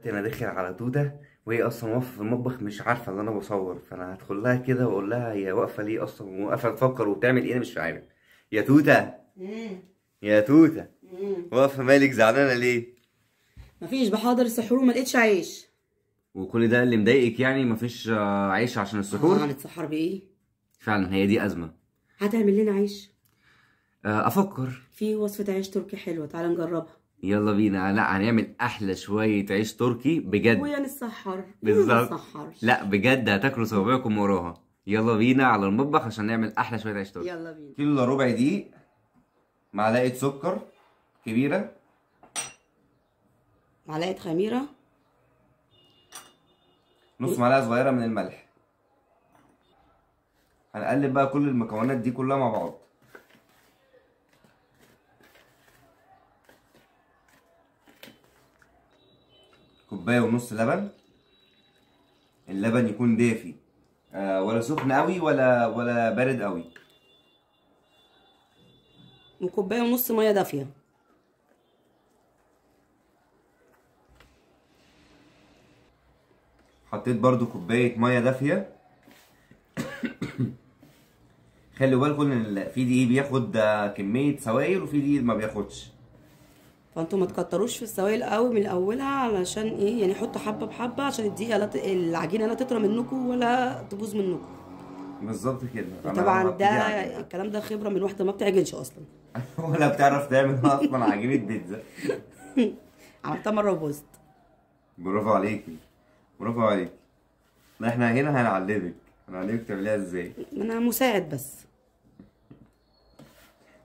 انا داخل على دودة، وهي اصلا واقفة في المطبخ مش عارفة ان انا بصور، فانا هدخل لها كده واقول لها هي واقفة ليه اصلا، واقفة تفكر وبتعمل ايه، انا مش عارف. يا توتة، يا توتة، واقفة مالك زعلانة ليه؟ مفيش، بحاضر السحور وما لقيتش عيش. وكل ده اللي مضايقك يعني مفيش عيش عشان السحور؟ هنتسحر بايه؟ فعلا هي دي أزمة. هتعمل لنا عيش؟ افكر. في وصفة عيش تركي حلوة، تعالى نجربها. يلا بينا. لا، هنعمل احلى شوية عيش تركي بجد. ويا نتسحر يا ما بالظبط. نتسحرش. لا بجد هتاكلوا صوابعكم وراها. يلا بينا على المطبخ عشان نعمل احلى شوية عيش تركي. يلا بينا. كيلو الا ربع دقيق، معلقة سكر كبيرة، معلقة خميرة، نص معلقة صغيرة من الملح. هنقلب بقى كل المكونات دي كلها مع بعض. كوباية ونص لبن. اللبن يكون دافي، ولا سخن قوي ولا بارد قوي. وكوباية ونص مية دافية. حطيت برضو كوباية مية دافية. خلي بالكم ان في دقيق بياخد كمية سوائل، وفي دقيق ما بياخدش. فانتوا ما تكتروش في السوائل قوي من اولها، علشان ايه يعني، حطوا حبة بحبة عشان الدقيقة العجينة لا تطرى منكم ولا تبوظ منكم. بالظبط كده. طبعا ده هبتدي أعجن. الكلام ده خبرة من واحدة ما بتعجنش اصلا. ولا بتعرف تعمل اصلا عجينة بيتزا. عملتها مرة وبوظت. برافو عليكي، برافو عليكي. لا احنا هنا هنعلمك تعمليها ازاي. انا مساعد بس.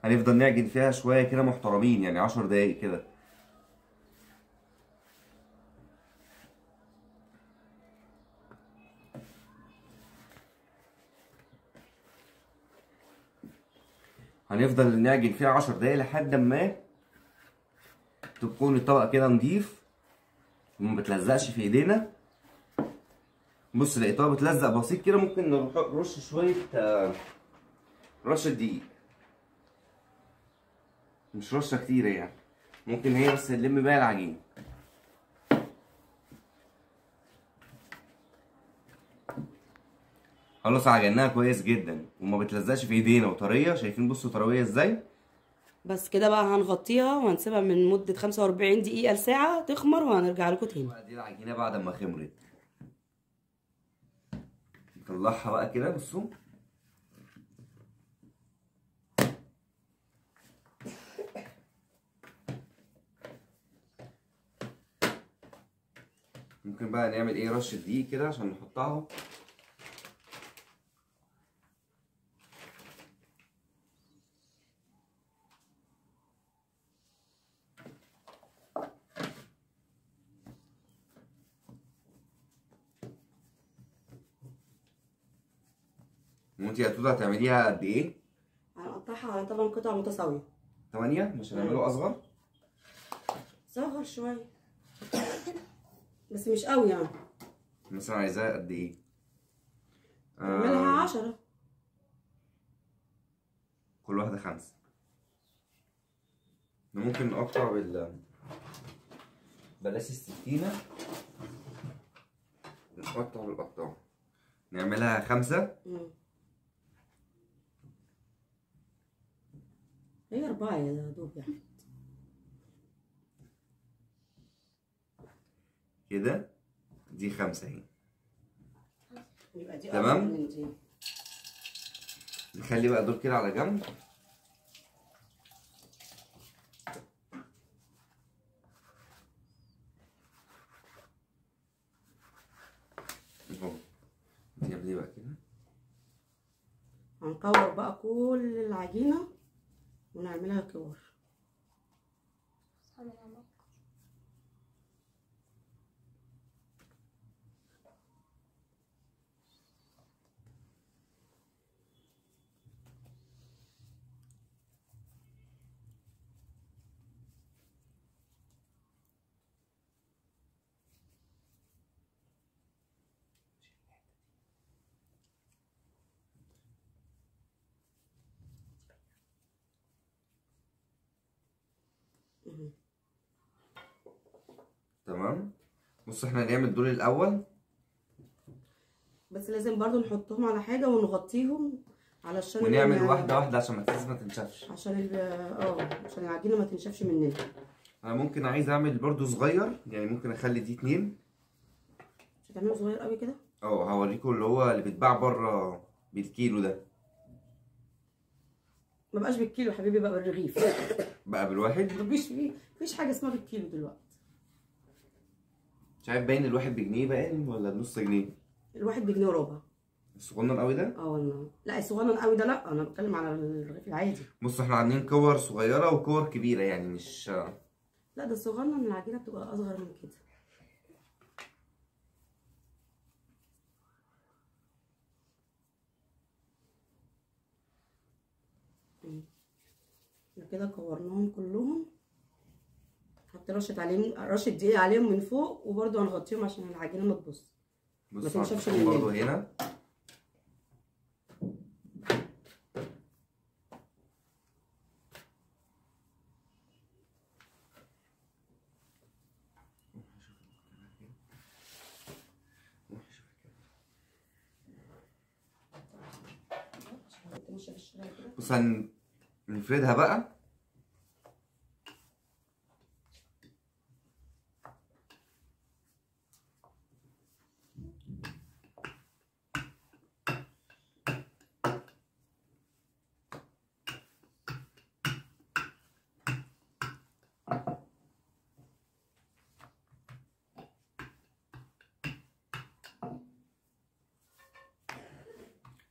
هنفضل نعجن فيها شوية كده محترمين، يعني 10 دقايق كده. هنفضل نعجن فيها 10 دقايق لحد ما تكون الطبق كده نضيف وما بتلزقش في ايدينا. بص لقيتها بتلزق بسيط كده، ممكن نرش شوية رشة دقيق، مش رشة كتيرة يعني، ممكن هي بس نلم بيها العجين. خلاص عجناها كويس جدا وما بتلزقش في ايدينا وطرية، شايفين بصوا طرية ازاي. بس كده بقى هنغطيها وهنسيبها من مدة 45 دقيقة لساعة تخمر، وهنرجع لكم تاني. دي العجينة بعد ما خمرت، نطلعها بقى كده. بصوا ممكن بقى نعمل ايه، رشة دقيق كده عشان نحطها. وانتي يا توته هتعمليها قد ايه؟ هنقطعها على 8 قطع متساوية. 8؟ مش هنعمله اصغر؟ صغر شوية بس مش قوي يعني. مثلا عايزاها قد ايه؟ نعملها 10. كل واحدة 5. ممكن نقطع بلاش السكينة، نقطع بالقطاع، نعملها 5. هي 4 يا دوب يعني. كده دي 5 اهي. يبقى دي تمام. أكبر من دي. نخلي بقى دول كده على جنب. اهو نجيب لي بقى كده. هنكور بقى كل العجينة ونعملها كور. تمام. بص احنا هنعمل دول الاول. بس لازم برضو نحطهم على حاجه ونغطيهم علشان ونعمل يعني واحده واحده عشان ما تنشفش. عشان العجينه ما تنشفش مننا. انا ممكن عايز اعمل برضو صغير، يعني ممكن اخلي دي 2. مش هتعمله صغير قوي كده؟ هوريكم اللي هو اللي بيتباع بره بالكيلو ده. ما بقاش بالكيلو يا حبيبي، بقى بالرغيف. بقى بالواحد. مفيش حاجه اسمها بالكيلو دلوقتي. مش عارف باين الواحد بجنيه باين ولا بنص جنيه. الواحد بجنيه وربع. الصغنن قوي ده؟ والله لا، الصغنن قوي ده لا، انا بتكلم على الرغيف العادي. بص احنا عاملين كور صغيره وكور كبيره، يعني مش. لا ده الصغنن العجينه بتبقى اصغر من كده. احنا كده كورناهم كلهم. حط رشه دقيق عليهم من فوق، وبرده هنغطيهم عشان العجينه ما تبص. ما تنشفش مننا برضه هنا. بص هنفردها بقى.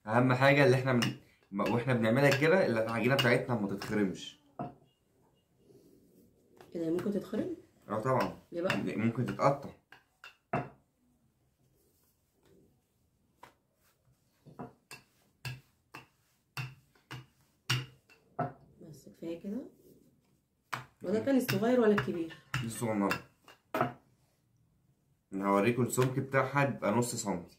اهم حاجه اللي احنا واحنا بنعملها كده العجينه بتاعتنا ما تتخرمش. كده ممكن تتخرم؟ طبعا. ليه بقى؟ ممكن تتقطع. بس كفايه كده. وده كان الصغير ولا الكبير؟ الصغننه. انا هوريكم السمك بتاعها بيبقى نص سنتي.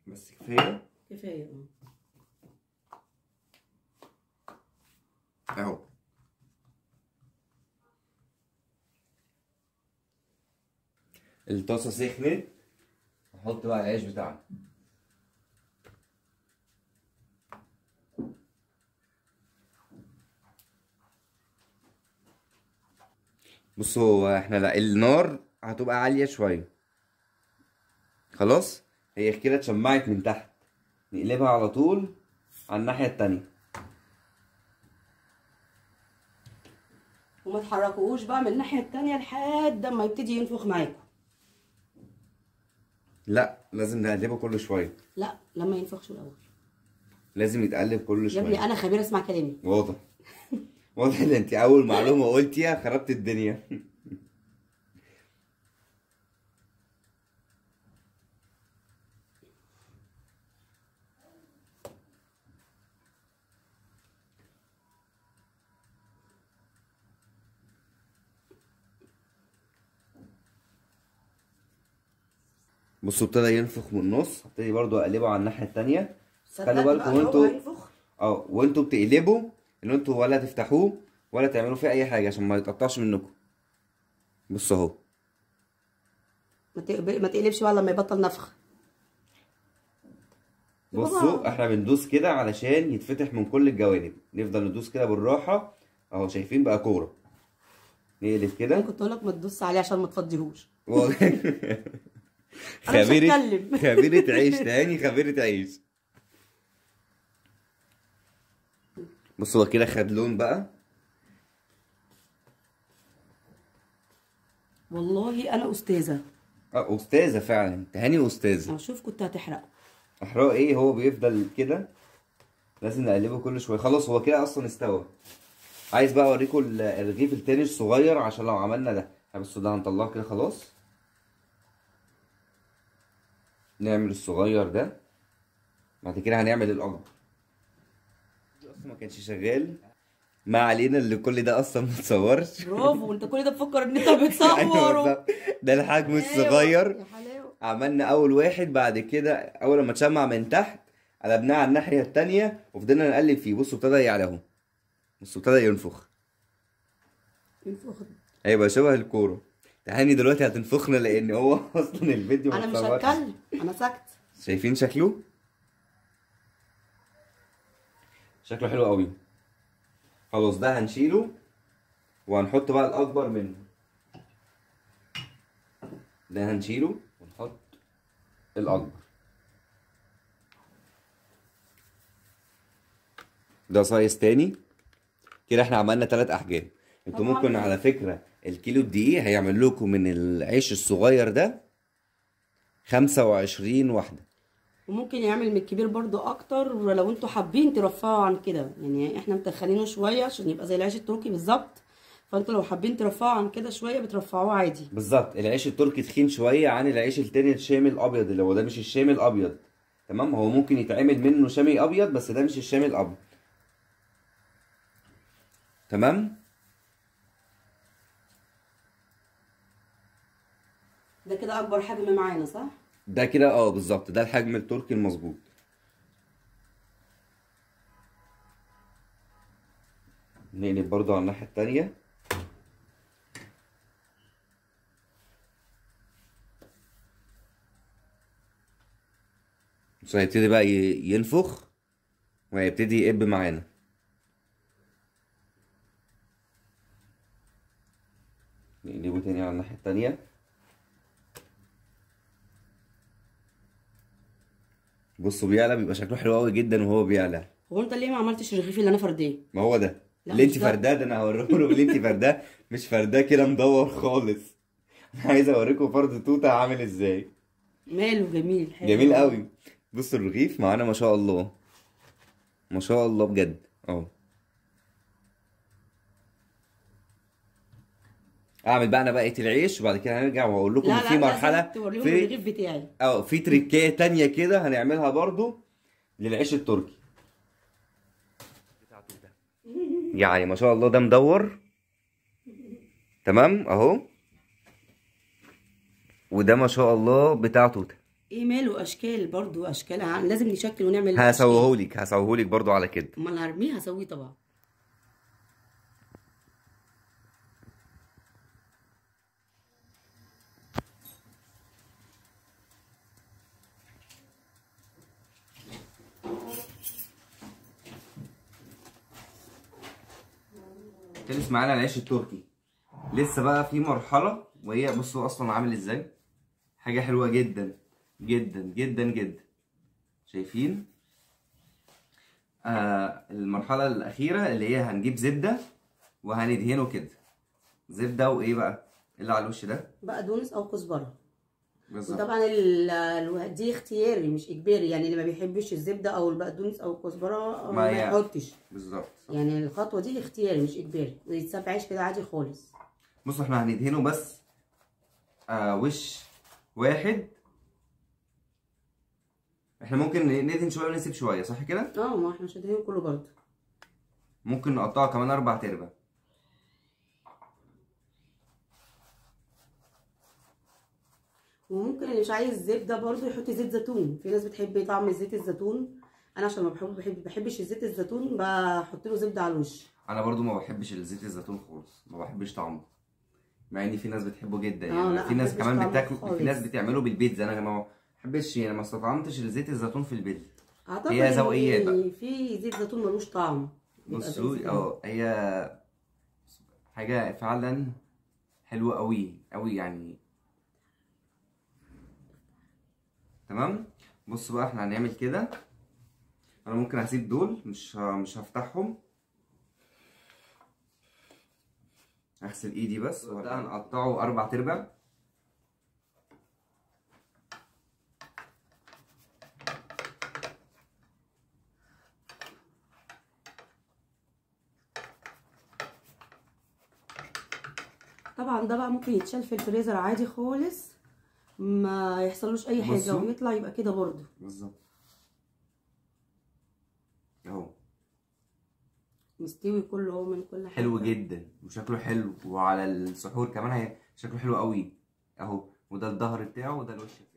بس كفايه. كفايه اهو. الطاسه سخنت، هحط بقى العيش بتاعنا. بصوا احنا النار هتبقى عاليه شويه. خلاص هي كده اتشمعت من تحت، نقلبها على طول على الناحيه التانيه. وما تحركوهوش بقى من الناحيه التانيه لحد ما يبتدي ينفخ معاكم. لا لازم نقلبه كل شويه. لا لما ينفخش الاول. لازم يتقلب كل شويه. يا ابني انا خبيره، اسمع كلامي. واضح. واضح ان انت اول معلومه قلتيها خربت الدنيا. بصوا ابتدى ينفخ من النص، هبتدي برضو اقلبه على الناحيه التانيه. خلوا بالكم وانتوا وانتوا بتقلبوا ان انتوا ولا تفتحوه ولا تعملوا فيه اي حاجه عشان ما يتقطعش منكم. بصوا اهو. ما تقلبش بقى لما يبطل نفخ. بصوا احنا بندوس كده علشان يتفتح من كل الجوانب، نفضل ندوس كده بالراحه اهو. شايفين بقى كوره. نقلب كده. كنت اقول لك ما تدوس عليه عشان ما تفضيهوش. خبيرة عيش تاني، خبيرة عيش. بصوا هو كده خد لون بقى. والله انا استاذه. استاذه فعلا، تهاني استاذه. شوف كنت هتحرقه. احرقه ايه؟ هو بيفضل كده، لازم نقلبه كل شويه. خلاص هو كده اصلا استوى. عايز بقى اوريكم الرغيف التاني الصغير عشان لو عملنا ده. بصوا ده هنطلعه كده خلاص. نعمل الصغير ده، بعد كده هنعمل الاكبر. اصلا ما كانش شغال، ما علينا اللي كل ده اصلا ما اتصورش. برافو، انت كل ده بتفكر ان انت بتصور. ده الحجم الصغير. عملنا اول واحد، بعد كده اول ما اتشمع من تحت قلبناه على الناحيه التانيه وفضلنا نقلب فيه. بصوا ابتدى يعلى اهو. بصوا ابتدى ينفخ. هيبقى شبه الكوره. تهاني دلوقتي هتنفخنا لان هو اصلا الفيديو انا مش متصورش. هتكلم، انا ساكت. شايفين شكله؟ شكله حلو قوي. خلاص ده هنشيله وهنحط بقى الاكبر منه. ده هنشيله ونحط الاكبر. ده سايز تاني. كده احنا عملنا 3 احجام. انتوا طبعاً. ممكن على فكرة الكيلو الدقيق هيعمل لكم من العيش الصغير ده 25 واحدة. وممكن يعمل من الكبير برضو اكتر لو انتوا حابين ترفعوا عن كده، يعني احنا متخنينه شويه عشان يبقى زي العيش التركي بالظبط. فانتوا لو حابين ترفعوا عن كده شويه بترفعوه عادي. بالظبط. العيش التركي تخين شوية عن العيش التاني الشامي الابيض، اللي هو ده مش الشامي الابيض. تمام. هو ممكن يتعمل منه شامي ابيض بس ده مش الشامي الابيض. تمام. ده كده اكبر حجم معانا صح؟ ده كده بالظبط ده الحجم التركي المظبوط. نقلب برضو على الناحية التانية. بس هيبتدي بقى ينفخ وهيبتدي يقب معانا. نقلبه تاني على الناحية التانية. بصوا بيعلى، بيبقى شكله حلو قوي جدا وهو بيعلى. هو انت ليه ما عملتش الرغيف اللي انا فرداه؟ ما هو ده لا اللي مش انت ده. فرداه. ده انا هوريهولك اللي انت فرداه مش فرداه كده مدور خالص. انا عايز اوريكم فرد توته عامل ازاي. ماله جميل حلو. جميل قوي. بصوا الرغيف معانا ما شاء الله، ما شاء الله بجد اهو. اعمل بقى انا بقيه العيش وبعد كده هنرجع واقول لكم لا ان في لا مرحله لازم توريهم في الرغيف بتاعي. في تريكايه تانية كده هنعملها برضو للعيش التركي. يعني ما شاء الله ده مدور. تمام اهو. وده ما شاء الله بتاع توته. ايه ماله اشكال برضو اشكال، لازم نشكل ونعمل أشكال. هسويهولك برضو على كده. امال هرميه هسويه طبعا. خلص معانا العيش التركي. لسه بقى في مرحله وهي بصوا اصلا عامل ازاي. حاجه حلوه جدا جدا جدا جدا. شايفين؟ المرحله الاخيره اللي هي هنجيب زبده وهندهنه كده. زبده وايه بقى اللي على الوش ده؟ بقدونس او كزبره. بالظبط. وطبعا دي اختياري مش اجباري، يعني اللي ما بيحبش الزبده او البقدونس او الكزبره ما يحطش. بالظبط. يعني الخطوه دي اختياري مش اجباري، ويتساب عيش كده عادي خالص. بصوا احنا هندهنه بس وش واحد. احنا ممكن ندهن شويه ونسيب شويه صح كده؟ ما احنا مش هندهنه كله برضه. ممكن نقطعه كمان 4/4. وممكن اللي مش عايز زبده برضه يحط زيت زيتون، في ناس بتحب طعم زيت الزيتون. انا عشان ما بحبش زيت الزيتون بحط له زبده على الوش. انا برضو ما بحبش زيت الزيتون خالص، ما بحبش طعمه. مع ان في ناس بتحبه جدا يعني. لا في ناس كمان بتاكله، خالص. في ناس بتعمله بالبيتزا. انا ما بحبش يعني، ما استطعمتش زيت الزيتون في البيتزا. اعتقد هي ذوقيات بقى. في زيت زيتون ملوش طعم. بصوا هي حاجه فعلا حلوه قوي قوي يعني. تمام. بصوا بقى احنا هنعمل كده. انا ممكن هسيب دول مش هفتحهم. هغسل ايدي بس. وده هنقطعه 4/4. طبعا ده بقى ممكن يتشال في الفريزر عادي خالص، ما يحصلوش اي حاجه ويطلع يبقى كده برضه. بالظبط اهو مستوي كله اهو من كل حاجه. حلو جدا وشكله حلو، وعلى السحور كمان شكله حلو قوي اهو. وده الظهر بتاعه وده الوش بتاعه.